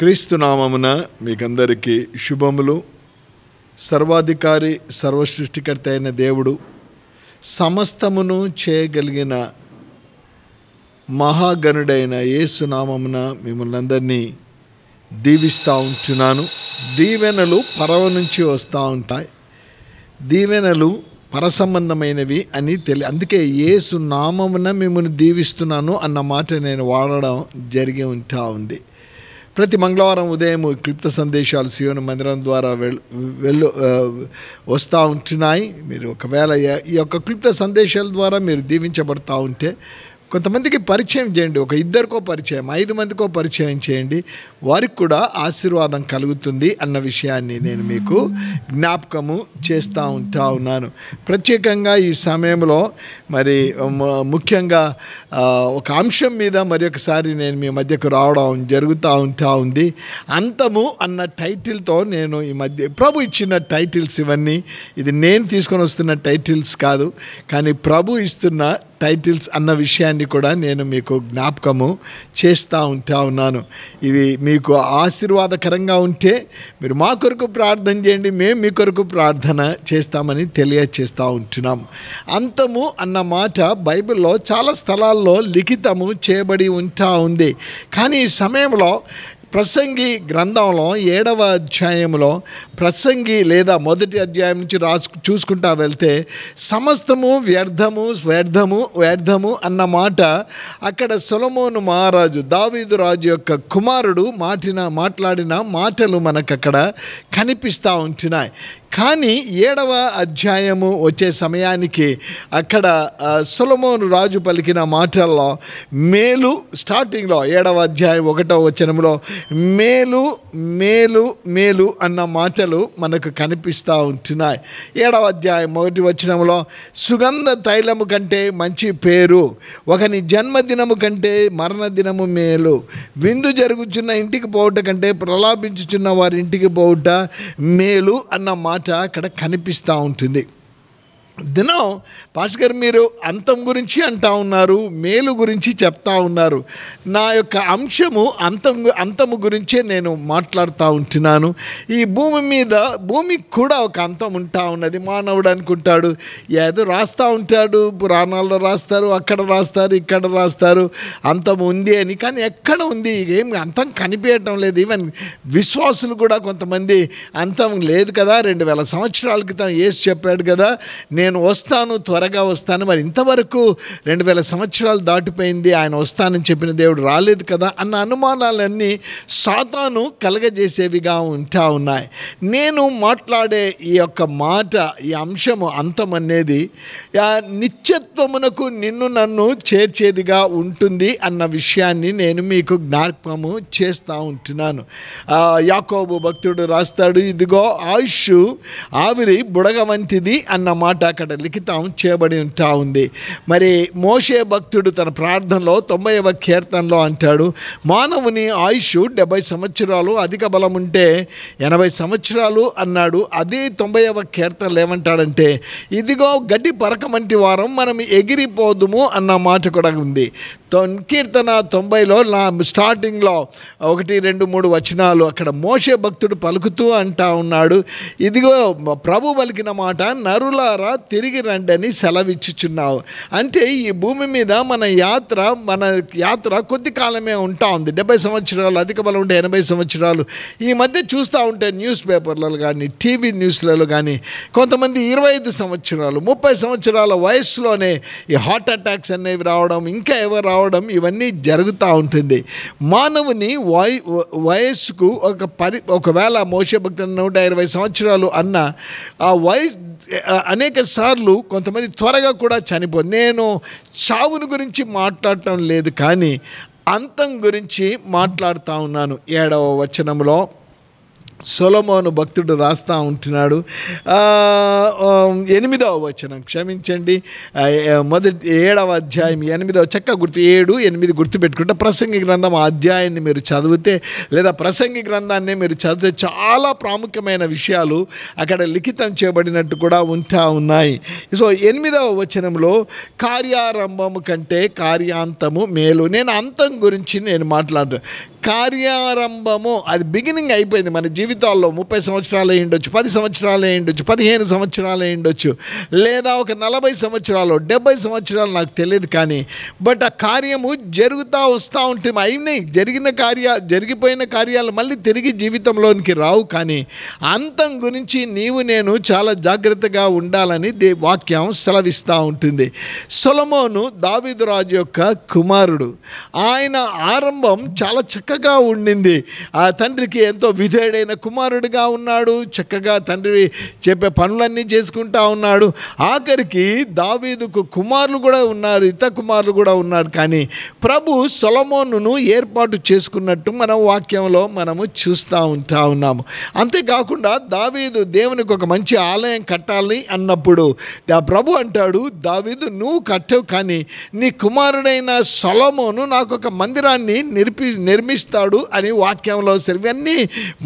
క్రీస్తు నామమున మీకందరికీ శుభములు. సర్వాధికారి సర్వసృష్టికర్త అయిన దేవుడు, సమస్తమును చేయగలిగిన మహాగణుడైన యేసు నామమున మిమ్మల్ని అందరినీ దీవిస్తూ ఉంటున్నాను. దీవెనలు పరవ నుంచి వస్తూ ఉంటాయి. దీవెనలు పరసంబంధమైనవి అని అందుకే యేసు నామమున మిమ్మల్ని దీవిస్తున్నాను అన్న మాట నేను వాడడం జరిగి ఉంటా ఉంది. ప్రతి మంగళవారం ఉదయం క్లుప్త సందేశాలు సియోను మందిరం ద్వారా వస్తూ ఉంటున్నాయి. మీరు ఒకవేళ ఈ యొక్క క్లుప్త సందేశాల ద్వారా మీరు దీవించబడతా ఉంటే కొంతమందికి పరిచయం చేయండి. ఒక ఇద్దరికో పరిచయం, 5 మందికో పరిచయం చేయండి. వారికి కూడా ఆశీర్వాదం కలుగుతుంది అన్న విషయాన్ని నేను మీకు జ్ఞాపకము చేస్తూ ఉన్నాను. ప్రత్యేకంగా ఈ సమయంలో మరి ముఖ్యంగా ఒక అంశం మీద మరి ఒకసారి నేను మీ మధ్యకు రావడం జరుగుతూ ఉంది. అంతము అన్న టైటిల్తో నేను ఈ మధ్య ప్రభు ఇచ్చిన టైటిల్స్ ఇవన్నీ. ఇది నేను తీసుకొని వస్తున్న టైటిల్స్ కాదు, కానీ ప్రభు ఇస్తున్న టైటిల్స్ అన్న విషయాన్ని కూడా నేను మీకు జ్ఞాపకము చేస్తూ ఉన్నాను. ఇవి మీకు ఆశీర్వాదకరంగా ఉంటే మీరు మా కొరకు ప్రార్థన చేయండి, మేము మీ కొరకు ప్రార్థన చేస్తామని తెలియచేస్తూ ఉంటున్నాము. అంతము అన్న మాట బైబిల్లో చాలా స్థలాల్లో లిఖితము చేయబడి ఉంది. కానీ ఈ సమయంలో ప్రసంగి గ్రంథంలో 7వ అధ్యాయంలో ప్రసంగి లేదా 1వ అధ్యాయం నుంచి చూసుకుంటా వెళ్తే సమస్తము వ్యర్థము అన్న మాట అక్కడ సొలొమోను మహారాజు, దావీదు రాజు యొక్క కుమారుడు మాట్లాడిన మాటలు మనకు అక్కడ కనిపిస్తూ ఉంటున్నాయి. కానీ 7వ అధ్యాయము వచ్చే సమయానికి అక్కడ సొలొమోను రాజు పలికిన మాటల్లో మేలు, స్టార్టింగ్లో 7వ అధ్యాయం 1వ వచనంలో మేలు మేలు మేలు అన్న మాటలు మనకు కనిపిస్తూ ఉంటున్నాయి. 7వ అధ్యాయం 1వ వచనంలో సుగంధ తైలము కంటే మంచి పేరు, ఒకని జన్మదినము కంటే మరణదినము మేలు, విందు జరుగుచున్న ఇంటికి పోవుట కంటే ప్రలాపించుచున్న వారి ఇంటికి పోవుట మేలు అన్న మాట అక్కడ కనిపిస్తూ ఉంటుంది. దినం పాస్టర్ గారు మీరు అంతం గురించి అంటా ఉన్నారు, మేలు గురించి చెప్తా ఉన్నారు. నా యొక్క అంశము అంతము గురించే నేను మాట్లాడుతూ ఉంటున్నాను. ఈ భూమికి కూడా ఒక అంతం ఉంటా ఉన్నది. మానవుడు అనుకుంటాడు ఏదో రాస్తూ ఉంటాడు, పురాణాల్లో రాస్తారు, అక్కడ రాస్తారు, ఇక్కడ రాస్తారు అంతం ఉంది అని. కానీ ఎక్కడ ఉంది? ఏం అంతం కనిపించటం లేదు. ఈవెన్ విశ్వాసులు కూడా కొంతమంది అంతం లేదు కదా, 2000 సంవత్సరాల క్రితం యేసు చెప్పాడు కదా నేను వస్తాను, త్వరగా వస్తాను. మరి ఇంతవరకు 2000 సంవత్సరాలు దాటిపోయింది, ఆయన వస్తానని చెప్పిన దేవుడు రాలేదు కదా అన్న అనుమానాలన్నీ సాతాను కలగజేసేవిగా ఉన్నాయి. నేను మాట్లాడే ఈ యొక్క మాట, ఈ అంశము అంతం అనేది నిత్యత్వమునకు నిన్ను నన్ను చేర్చేదిగా ఉంటుంది అన్న విషయాన్ని నేను మీకు జ్ఞాపకము చేస్తూ ఉంటున్నాను. యాకోబు భక్తుడు రాస్తాడు, ఇదిగో ఆయుష్ ఆవిరి బుడగ వంటిది అన్న మాట అక్కడ లిఖితం చేయబడి ఉంది. మరి మోషే భక్తుడు తన ప్రార్థనలో 90వ కీర్తనలో అంటాడు, మానవుని ఆయుష్ 70 సంవత్సరాలు, అధిక బలం ఉంటే 80 సంవత్సరాలు అన్నాడు. అదే 90వ కీర్తనలు ఏమంటాడంటే, ఇదిగో గడ్డి పరక వంటి వారం మనం ఎగిరిపోదుము అన్న మాట కూడా ఉంది. కీర్తన 90లో స్టార్టింగ్లో 1, 2, 3 వచనాలు అక్కడ మోషే భక్తుడు పలుకుతూ అంటా ఉన్నాడు, ఇదిగో ప్రభు పలికిన మాట, నరులారా తిరిగి రండి అని సెలవిచ్చుచున్నావు. అంటే ఈ భూమి మీద మన యాత్ర కొద్ది కాలమే ఉంటా ఉంది. 70 సంవత్సరాలు, అధిక బలం ఉంటే 80 సంవత్సరాలు. ఈ మధ్య చూస్తూ ఉంటే న్యూస్ పేపర్లలో కానీ టీవీ న్యూస్లలో కానీ కొంతమంది 25 సంవత్సరాలు 30 సంవత్సరాల వయస్సులోనే ఈ హార్ట్ అటాక్స్ అనేవి రావడం, ఇంకా ఎవరు రావడం, ఇవన్నీ జరుగుతూ ఉంటుంది. మానవుని వయస్సుకు ఒకవేళ మోషే భక్తుడు 120 సంవత్సరాలు అన్న ఆ వయసు అనేక సార్లు కొంతమంది త్వరగా కూడా నేను చావుని గురించి మాట్లాడటం లేదు, కానీ అంతం గురించి మాట్లాడుతూ ఉన్నాను. 7వ వచనంలో సొలొమోను భక్తుడు రాస్తూ ఉంటున్నాడు. 8వ వచనం, క్షమించండి, 7వ అధ్యాయం 8వ చక్క 7, 8 గుర్తుపెట్టుకుంటే ప్రసంగి గ్రంథం ఆ అధ్యాయాన్ని మీరు చదివితే, లేదా ప్రసంగి గ్రంథాన్ని మీరు చదివితే చాలా ప్రాముఖ్యమైన విషయాలు అక్కడ లిఖితం చేయబడినట్టు కూడా ఉన్నాయి. సో 8వ వచనంలో కార్యారంభము కంటే కార్యాంతము మేలు. నేను అంతం గురించి మాట్లాడుతాను. కార్యారంభము అది బిగినింగ్ అయిపోయింది మన జీవితాల్లో. 30 సంవత్సరాలు అయి ఉండొచ్చు, 10 సంవత్సరాలు అయి ఉండొచ్చు, 15 సంవత్సరాలు అయి ఉండొచ్చు, లేదా ఒక 40 సంవత్సరాలు, 70 సంవత్సరాలు, నాకు తెలియదు. కానీ బట్ ఆ కార్యము జరుగుతూ వస్తూ ఉంటే అయినాయి, జరిగిపోయిన కార్యాలు మళ్ళీ తిరిగి జీవితంలోనికి రావు. కానీ అంతం గురించి నీవు నేను చాలా జాగ్రత్తగా ఉండాలని వాక్యం సెలవిస్తూ ఉంటుంది. సొలొమోను దావీదు రాజు యొక్క కుమారుడు. ఆయన ఆరంభం చాలా చక్కగా ఉండింది. ఆ తండ్రికి ఎంతో విధేయుడైన కుమారుడిగా ఉన్నాడు. చక్కగా తండ్రి చెప్పే పనులన్నీ చేసుకుంటా ఉన్నాడు. ఆఖరికి దావీదుకు కుమారులు కూడా ఉన్నారు, ఇతర కుమారులు కూడా ఉన్నారు. కానీ ప్రభు సొలొమోనును ఏర్పాటు చేసుకున్నట్టు మనం వాక్యంలో మనము చూస్తూ ఉన్నాము. అంతేకాకుండా దావీదు దేవునికి ఒక మంచి ఆలయం కట్టాలి అన్నప్పుడు ప్రభు అంటాడు, దావీదు నువ్వు కట్టవు, కానీ నీ కుమారుడైన సొలొమోను నాకు ఒక మందిరాన్ని నిర్మిస్తాడు అని వాక్యంలో ఇవన్నీ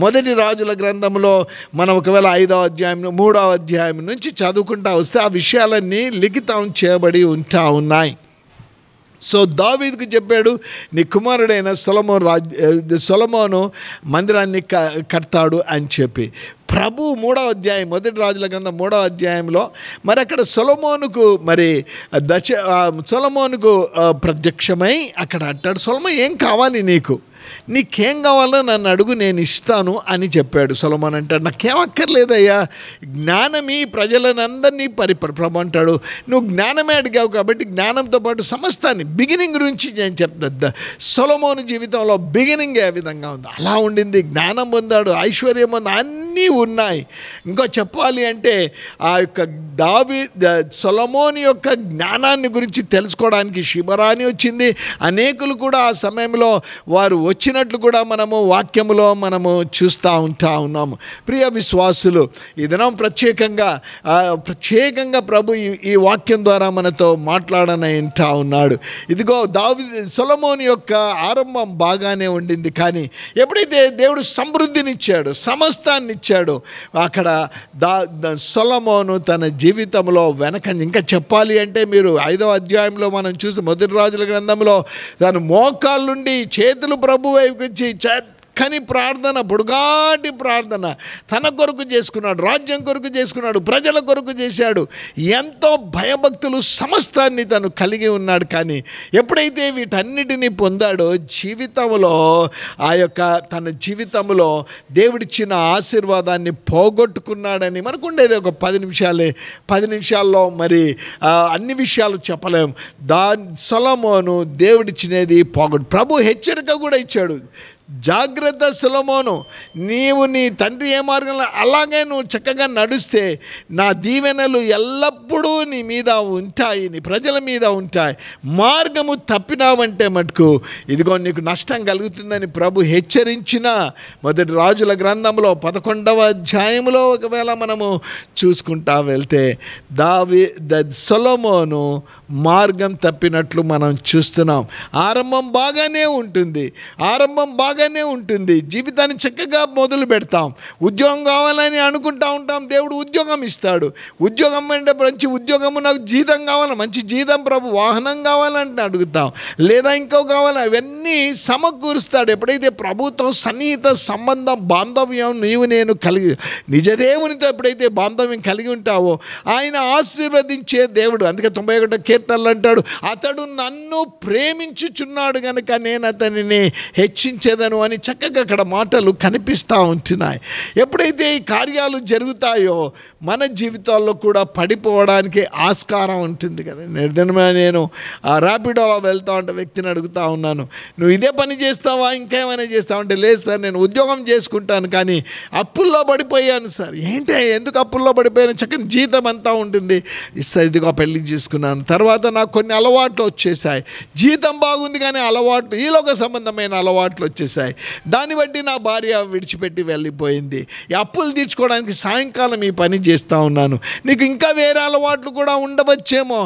మొదటి రాజుల గ్రంథంలో మనం ఒకవేళ 5వ అధ్యాయం 3వ అధ్యాయం నుంచి చదువుకుంటా వస్తే ఆ విషయాలన్నీ లిఖితం చేయబడి ఉన్నాయి. సో దావీదుకు చెప్పాడు, నీ కుమారుడైన సొలొమోను మందిరాన్ని కడతాడు అని చెప్పి. ప్రభు 3వ అధ్యాయం మొదటి రాజుల గ్రంథం 3వ అధ్యాయంలో మరి అక్కడ సొలొమోనుకు ప్రత్యక్షమై అక్కడ అంటాడు, సొలొమోను ఏం కావాలి నీకేం కావాలో నన్ను అడుగు, నేను ఇస్తాను అని చెప్పాడు. సొలొమోను అంటాడు, నాకేం అక్కర్లేదయ్యా, జ్ఞానమీ ప్రజలనందరినీ ప్రభు అంటాడు, నువ్వు జ్ఞానమే అడిగావు కాబట్టి జ్ఞానంతో పాటు సమస్తాన్ని బిగినింగ్ గురించి నేను చెప్తా. సొలొమోను జీవితంలో బిగినింగ్ ఏ విధంగా ఉంది అలా ఉండింది. జ్ఞానం పొందాడు, ఐశ్వర్యం పొందాడు, అన్నీ ఉన్నాయి. ఇంకో చెప్పాలి అంటే ఆ యొక్క సొలొమోను యొక్క జ్ఞానాన్ని గురించి తెలుసుకోవడానికి శిబరాని వచ్చింది. అనేకులు కూడా ఆ సమయంలో వారు వచ్చినట్లు కూడా మనము వాక్యములో మనము చూస్తూ ఉన్నాము. ప్రియ విశ్వాసులు, ఈ దినం ప్రత్యేకంగా ప్రభు ఈ వాక్యం ద్వారా మనతో మాట్లాడనంటా ఉన్నాడు. ఇదిగో సొలొమోను యొక్క ఆరంభం బాగానే ఉండింది. కానీ ఎప్పుడైతే దేవుడు సమృద్ధినిచ్చాడు, సమస్తాన్ని ఇచ్చాడు, అక్కడ సొలొమోను తన జీవితంలో ఇంకా చెప్పాలి అంటే మీరు 5వ అధ్యాయంలో మనం చూసి మొదటి రాజుల గ్రంథంలో తన మోకాళ్ళుండి చేతులు ప్రభు వైపు వచ్చి చక్కని ప్రార్థన, పొడుగాటి ప్రార్థన తన కొరకు చేసుకున్నాడు, రాజ్యం కొరకు చేసుకున్నాడు, ప్రజల కొరకు చేశాడు. ఎంతో భయభక్తులు సమస్తాన్ని తను కలిగి ఉన్నాడు. కానీ ఎప్పుడైతే వీటన్నిటినీ పొందాడో జీవితంలో తన జీవితంలో దేవుడిచ్చిన ఆశీర్వాదాన్ని పోగొట్టుకున్నాడని మనకుండేది ఒక 10 నిమిషాల్లో మరి అన్ని విషయాలు చెప్పలేం. సొలొమోను దేవుడిచ్చినది ప్రభు హెచ్చరిక కూడా ఇచ్చాడు, జాగ్రత్త సొలొమోను, నీవు నీ తండ్రి ఏ మార్గంలో అలాగే నువ్వు చక్కగా నడుస్తే నా దీవెనలు ఎల్లప్పుడూ నీ మీద ఉంటాయి, నీ ప్రజల మీద ఉంటాయి. మార్గము తప్పినావంటే మటుకు ఇదిగో నీకు నష్టం కలుగుతుందని ప్రభు హెచ్చరించిన మొదటి రాజుల గ్రంథంలో 11వ అధ్యాయంలో ఒకవేళ మనము చూసుకుంటా వెళ్తే సొలొమోను మార్గం తప్పినట్లు మనం చూస్తున్నాం. ఆరంభం బాగానే ఉంటుంది, జీవితాన్ని చక్కగా మొదలు పెడతాం, ఉద్యోగం కావాలని అనుకుంటా ఉంటాం, దేవుడు ఉద్యోగం ఇస్తాడు. ఉద్యోగం అంటే మంచి ఉద్యోగము, నాకు జీతం కావాలి, మంచి జీతం ప్రభు, వాహనం కావాలంటే అడుగుతాం, లేదా ఇంకో కావాలి, అవన్నీ సమకూరుస్తాడు. ఎప్పుడైతే ప్రభుత్వం సన్నిహిత సంబంధం బాంధవ్యం నీవు నేను నిజదేవునితో ఎప్పుడైతే బాంధవ్యం కలిగి ఉంటావో ఆయన ఆశీర్వదించే దేవుడు. అందుకే 91 కీర్తనలు అంటాడు, అతడు నన్ను ప్రేమించుచున్నాడు గనుక నేను అతనిని హెచ్చించేదను అని చక్కగా అక్కడ మాటలు కనిపిస్తూ ఉంటున్నాయి. ఎప్పుడైతే ఈ కార్యాలు జరుగుతాయో మన జీవితాల్లో కూడా పడిపోవడానికి ఆస్కారం ఉంటుంది కదా. నేను ర్యాపిడోలో వెళ్తా ఉంటే వ్యక్తిని అడుగుతూ ఉన్నాను, నువ్వు ఇదే పని చేస్తావా, ఇంకేమైనా చేస్తావు అంటే, లేదు సార్ నేను ఉద్యోగం చేసుకుంటాను కానీ అప్పుల్లో పడిపోయాను సార్. ఎందుకు అప్పుల్లో పడిపోయాను, చక్కని జీతం అంతా ఉంటుంది, ఇదిగో పెళ్లి చేసుకున్నాను, తర్వాత నాకు కొన్ని అలవాట్లు వచ్చేసాయి, జీతం బాగుంది కానీ అలవాట్లు ఈలోక సంబంధమైన అలవాట్లు వచ్చేసాయి, దాన్ని బట్టి నా భార్య విడిచిపెట్టి వెళ్ళిపోయింది, ఈ అప్పులు తీర్చుకోవడానికి సాయంకాలం ఈ పని చేస్తూ ఉన్నాను, నీకు ఇంకా వేరే అలవాట్లు కూడా ఉండవచ్చేమో.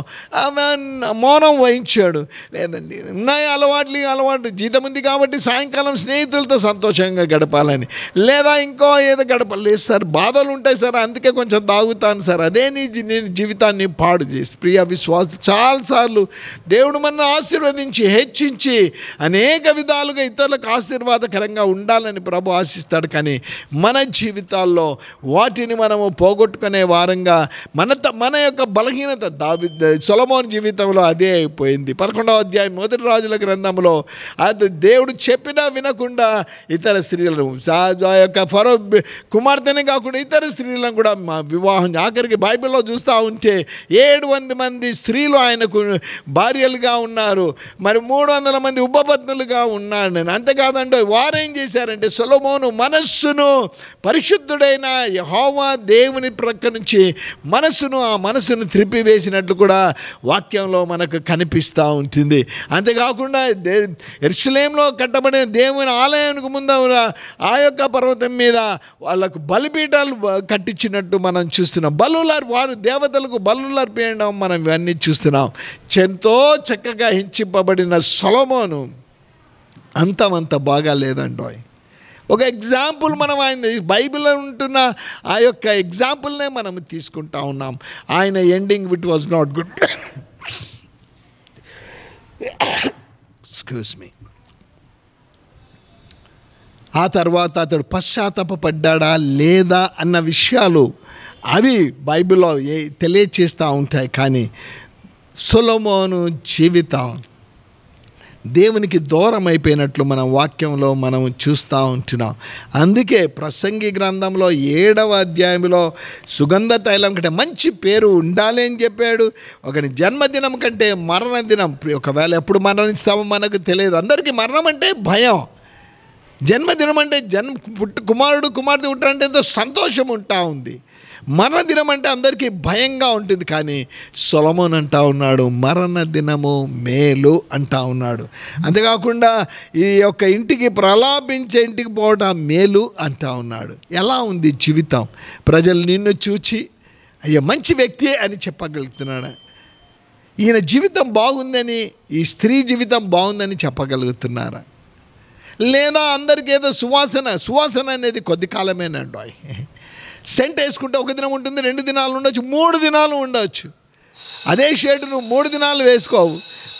మౌనం వహించాడు. లేదండి ఉన్నాయి అలవాట్లు, జీతం ఉంది కాబట్టి సాయంకాలం స్నేహితులతో సంతోషంగా గడపాలని, లేదా ఇంకో ఏదో గడపలేదు సార్, బాధలు ఉంటాయి సార్ అందుకే కొంచెం తాగుతాను సార్, అదే నేను జీవితాన్ని పాడు చేసి. ప్రియ విశ్వాస, చాలాసార్లు దేవుడు మన ఆశీర్వదించి హెచ్చించి అనేక విధాలుగా ఇతరులకు ఆశీర్వాదకరంగా ఉండాలని ప్రభు ఆశిస్తాడు. కానీ మన జీవితాల్లో వాటిని మనము పోగొట్టుకునే వారంగా మన యొక్క బలహీనత సొలొమోను జీవితంలో అదే అయిపోయింది. 11వ అధ్యాయం 1 రాజుల గ్రంథంలో అది దేవుడు చెప్పినా వినకుండా ఇతర స్త్రీలను ఆ యొక్క ఫరో కుమార్తెనే కాకుండా ఇతర స్త్రీలను కూడా వివాహం, ఆఖరికి బైబిల్లో చూస్తూ ఉంటే 700 మంది స్త్రీలు ఆయనకు భార్యలుగా ఉన్నారు, మరి 300 మంది ఉపపత్నులుగా ఉన్నారు. నేను అంతేకాదంటే వారేం చేశారంటే సొలొమోను మనస్సును పరిశుద్ధుడైన యెహోవా దేవుని ప్రక్క నుంచి ఆ మనసును త్రిప్పివేసినట్లు కూడా వాక్యంలో మనకు కనిపిస్తూ ఉంటుంది. అంతేకాకుండా యెరూషలేములో కట్టబడిన దేవుని ఆలయానికి ముందు ఆ యొక్క పర్వతం మీద వాళ్ళకు బలిపీఠాలు కట్టించినట్టు మనం చూస్తున్నాం. వారు దేవతలకు బలులు అర్పించడం మనం ఇవన్నీ చూస్తున్నాం. ఎంతో చక్కగా హింసింపబడిన సొలొమోను అంత బాగా లేదండోయ్. ఒక ఎగ్జాంపుల్ మనం ఆయన బైబిల్లో ఉంటున్న ఆ యొక్క ఎగ్జాంపుల్నే మనం తీసుకుంటా ఉన్నాం. ఆయన ending wit was not good. Excuse me. ఆ తర్వాత అతడు పశ్చాత్తాపపడ్డా లేదా అన్న విషయాలు అవి బైబిల్లో తెలియచేస్తూ ఉంటాయి. కానీ సొలొమోను జీవితం దేవునికి దూరం అయిపోయినట్లు మన వాక్యంలో మనం చూస్తూ ఉంటున్నాం. అందుకే ప్రసంగి గ్రంథంలో 7వ అధ్యాయంలో సుగంధ తైలం కంటే మంచి పేరు ఉండాలి అని చెప్పాడు. ఒకని జన్మదినం కంటే మరణదినం, ఒకవేళ ఎప్పుడు మరణిస్తామో మనకు తెలియదు. అందరికీ మరణం అంటే భయం. జన్మదినం అంటే కుమారుడు కుమార్తె పుట్టారంటే ఎంతో సంతోషం ఉంటా ఉంది. మరణదినం అంటే అందరికీ భయంగా ఉంటుంది. కానీ సొలొమోను అంటా ఉన్నాడు మరణ దినము మేలు అంటా ఉన్నాడు. అంతేకాకుండా ఈ యొక్క ఇంటికి ప్రలాపించే ఇంటికి పోవడం మేలు అంటా ఉన్నాడు. ఎలా ఉంది జీవితం? ప్రజలు నిన్ను చూచి అయ్యో మంచి వ్యక్తి అని చెప్పగలుగుతున్నాడు. ఈయన జీవితం బాగుందని, ఈ స్త్రీ జీవితం బాగుందని చెప్పగలుగుతున్నారా? లేదా అందరికీ ఏదో సువాసన అనేది కొద్ది కాలమేనండి. సెంట్ వేసుకుంటే 1 దినం ఉంటుంది, 2 దినాలు ఉండొచ్చు, 3 దినాలు ఉండొచ్చు. అదే షర్ట్ నువ్వు 3 దినాలు వేసుకోవు,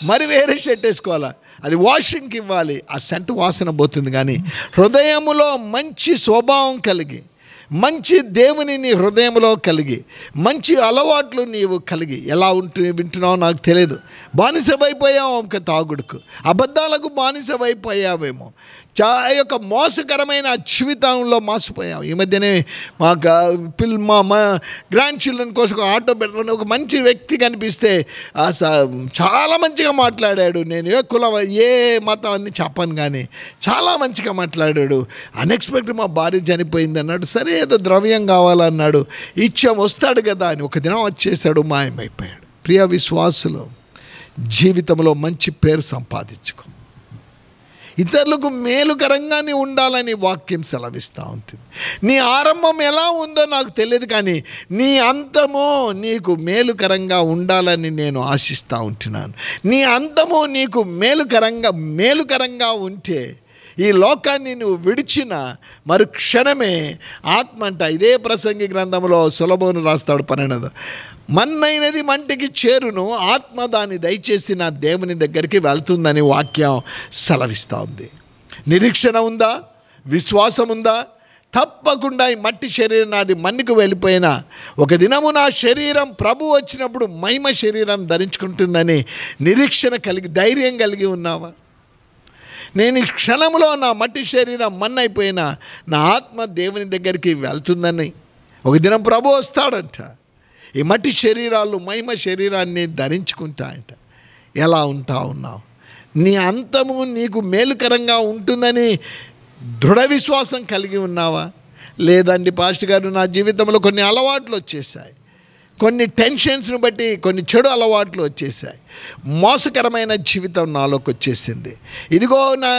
మరి వేరే షర్ట్ వేసుకోవాలా, అది వాషింగ్కి ఇవ్వాలి, ఆ సెంట్ వాసన పోతుంది. కానీ హృదయములో మంచి స్వభావం కలిగి, మంచి దేవుని నీ హృదయంలో కలిగి, మంచి అలవాట్లు నీవు కలిగి ఎలా వింటున్నావు నాకు తెలియదు. బానిసవైపోయావు ఒక తాగుడుకు, అబద్ధాలకు బానిసవైపోయావేమో, యొక్క మోసకరమైన జీవితంలో మోసపోయావు. ఈ మధ్యనే మా గ్రాండ్ చిల్డ్రన్ కోసం ఒక ఆటో పెడతాను, ఒక మంచి వ్యక్తి కనిపిస్తే చాలా మంచిగా మాట్లాడాడు. నేను ఏ కులం ఏ మతం అని చెప్పను, కానీ చాలా మంచిగా మాట్లాడాడు. అన్ఎక్స్పెక్టెడ్ మా భార్య చనిపోయింది అన్నాడు. సరే ఏదో ద్రవ్యం కావాలన్నాడు, ఇచ్చాం, వస్తాడు కదా అని. ఒక దినం వచ్చేసాడు, మాయమైపోయాడు. ప్రియ విశ్వాసులు, జీవితంలో మంచి పేరు సంపాదించుకో, ఇతరులకు మేలుకరంగా నీ ఉండాలని వాక్యం సెలవిస్తూ ఉంటుంది. నీ ఆరంభం ఎలా ఉందో నాకు తెలియదు, కానీ నీ అంతమో నీకు మేలుకరంగా ఉండాలని నేను ఆశిస్తూ ఉంటున్నాను. నీ అంతమో నీకు మేలుకరంగా ఉంటే ఈ లోకాన్ని నువ్వు విడిచిన మరుక్షణమే ఆత్మ అంట. ఇదే ప్రసంగి గ్రంథంలో సొలొమోను రాస్తాడు 12. మన్నైనది మంటికి చేరును, ఆత్మ దాన్ని దయచేసి నా దేవుని దగ్గరికి వెళ్తుందని వాక్యం సెలవిస్తూ ఉంది. నిరీక్షణ ఉందా? విశ్వాసం ఉందా? తప్పకుండా ఈ మట్టి శరీరం నాది మన్నికి వెళ్ళిపోయినా ఒక దినము నా శరీరం ప్రభు వచ్చినప్పుడు మహిమ శరీరం ధరించుకుంటుందని నిరీక్షణ కలిగి, ధైర్యం కలిగి ఉన్నావా? నేను ఈ క్షణంలో నా మట్టి శరీరం మన్నైపోయినా నా ఆత్మ దేవుని దగ్గరికి వెళ్తుందని, ఒక దినం ప్రభు వస్తాడంట, ఈ మట్టి శరీరాలు మహిమ శరీరాన్ని ధరించుకుంటాయంట. ఎలా ఉన్నావు? నీ అంతము నీకు మేలుకరంగా ఉంటుందని దృఢ విశ్వాసం కలిగి ఉన్నావా? లేదండి పాస్టర్ గారు, నా జీవితంలో కొన్ని అలవాట్లు వచ్చేసాయి, కొన్ని టెన్షన్స్ను బట్టి కొన్ని చెడు అలవాట్లు వచ్చేసాయి, మోసకరమైన జీవితం నాలోకి వచ్చేసింది, ఇదిగో నా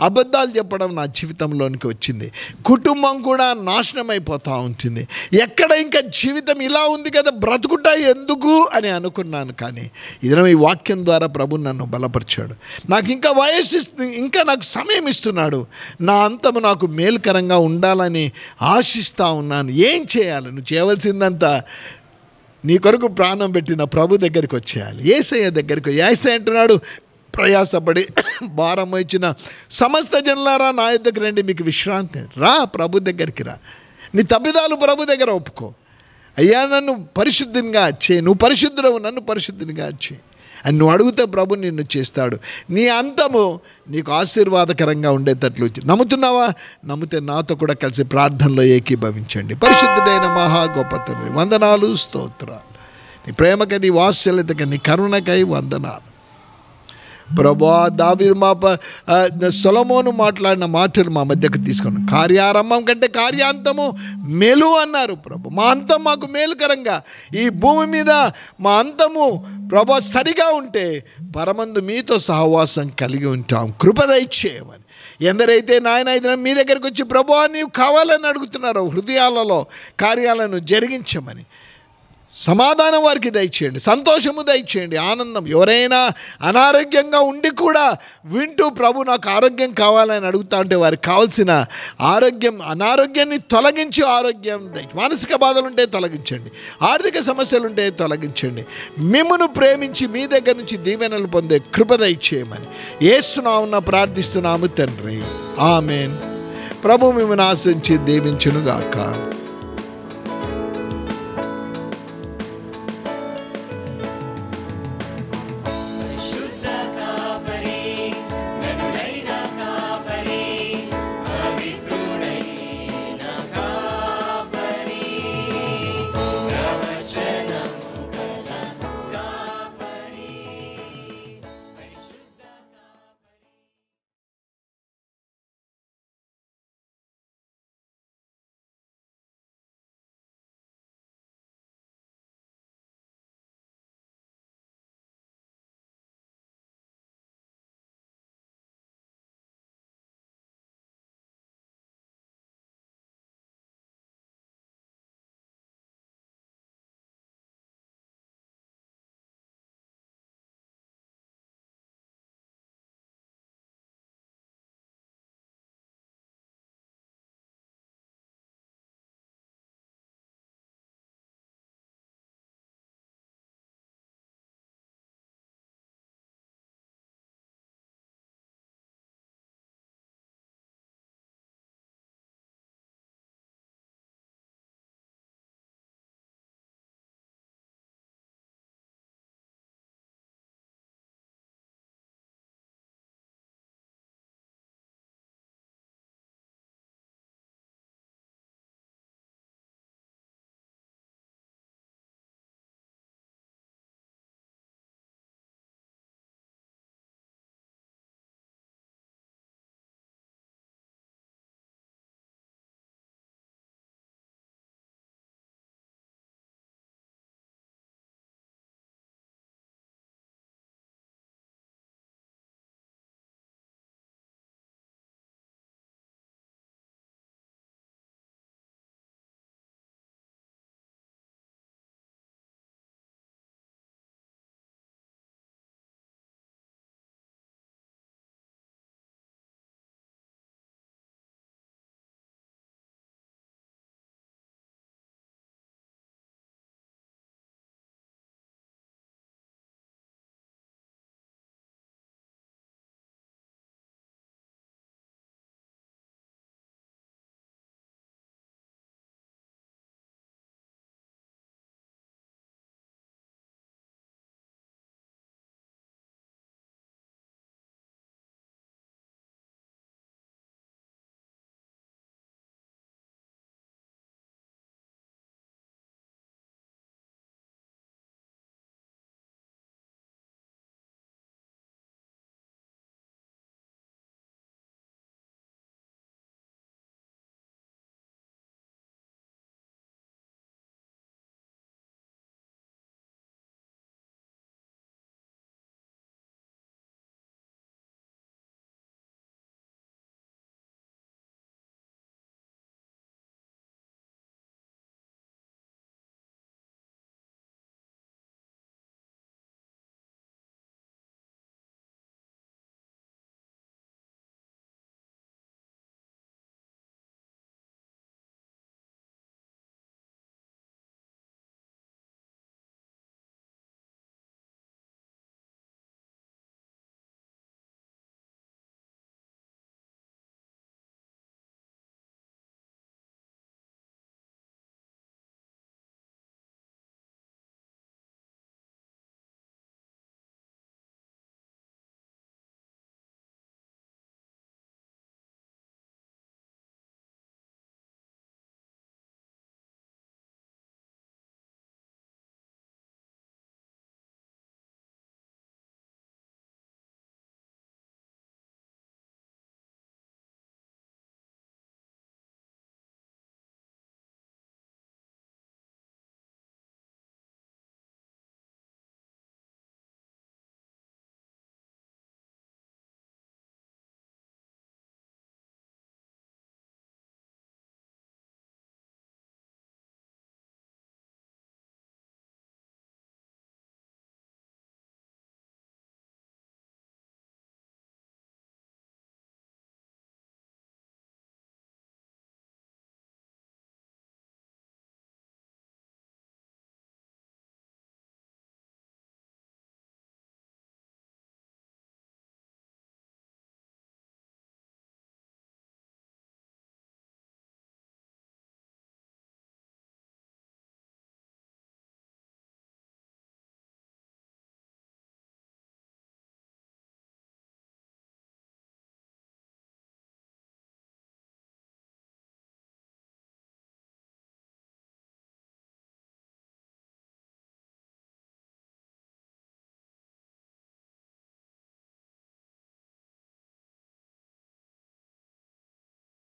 అబద్ధాలు చెప్పడం నా జీవితంలోనికి వచ్చింది, కుటుంబం కూడా నాశనం అయిపోతూ ఉంటుంది, ఎక్కడ ఇంకా జీవితం ఇలా ఉంది కదా బ్రతుకుటా ఎందుకు అని అనుకున్నాను. కానీ ఇదే ఈ వాక్యం ద్వారా ప్రభు నన్ను బలపరిచాడు. నాకు ఇంకా వయస్సు ఇంకా నాకు సమయం ఇస్తున్నాడు. నా అంతము నాకు మేలుకరంగా ఉండాలని ఆశిస్తూ ఉన్నాను. ఏం చేయాలి? నువ్వు చేయవలసిందంతా నీ కొరకు ప్రాణం పెట్టిన ప్రభు దగ్గరికి వచ్చేయాలి, యేసయ్య దగ్గరికి. యేసయ్య అంటున్నాడు, ప్రయాసపడి భారం వచ్చిన సమస్త జనులారా నా యొద్దకు రండి, మీకు విశ్రాంతి. రా, ప్రభు దగ్గరికి రా. నీ తప్పిదాలు ప్రభు దగ్గర ఒప్పుకో. అయ్యా నన్ను పరిశుద్ధినిగా చేయి, నువ్వు పరిశుద్ధుడవు, నన్ను పరిశుద్ధినిగా చేయి అని నువ్వు అడిగితే ప్రభు నిన్ను చేస్తాడు. నీ అంతము నీకు ఆశీర్వాదకరంగా ఉండేటట్లు. నమ్ముతున్నావా? నమ్మితే నాతో కూడా కలిసి ప్రార్థనలో ఏకీభవించండి. పరిశుద్ధుడైన మహా గొప్ప తండ్రి, వందనాలు, స్తోత్రాలు. నీ ప్రేమకై, నీ వాత్సల్యతకై, నీ కరుణకై వందనాలు ప్రభువా. దావీదు సొలొమోను మాట్లాడిన మాటలు మా మధ్యకు తీసుకున్నాం. కార్యారంభం కంటే కార్యాంతము మేలు అన్నారు ప్రభు. మా అంతం మాకు మేలుకరంగా, ఈ భూమి మీద మా అంతము ప్రభు సరిగా ఉంటే పరమందు మీతో సహవాసం కలిగి ఉంటాం. కృప దయచేయమని ఎందరైతే నాయన మీ దగ్గరికి వచ్చి ప్రభువా నీవు కావాలని అడుగుతున్నారో హృదయాలలో కార్యాలను జరిగించమని సమాధానం వారికి దయచేయండి, సంతోషము దయచేయండి, ఆనందం. ఎవరైనా అనారోగ్యంగా ఉండి కూడా వింటూ ప్రభు నాకు ఆరోగ్యం కావాలని అడుగుతా ఉంటే వారికి కావాల్సిన అనారోగ్యాన్ని తొలగించి ఆరోగ్యం మానసిక బాధలుంటే తొలగించండి, ఆర్థిక సమస్యలుంటే తొలగించండి. మిమ్మును ప్రేమించి మీ దగ్గర నుంచి దీవెనలు పొందే కృప దయచేయమని యేసు నామమున ప్రార్థిస్తున్నాము తండ్రి, ఆమేన్. ప్రభు మిమ్మల్ని ఆశించి దీవించునుగాక.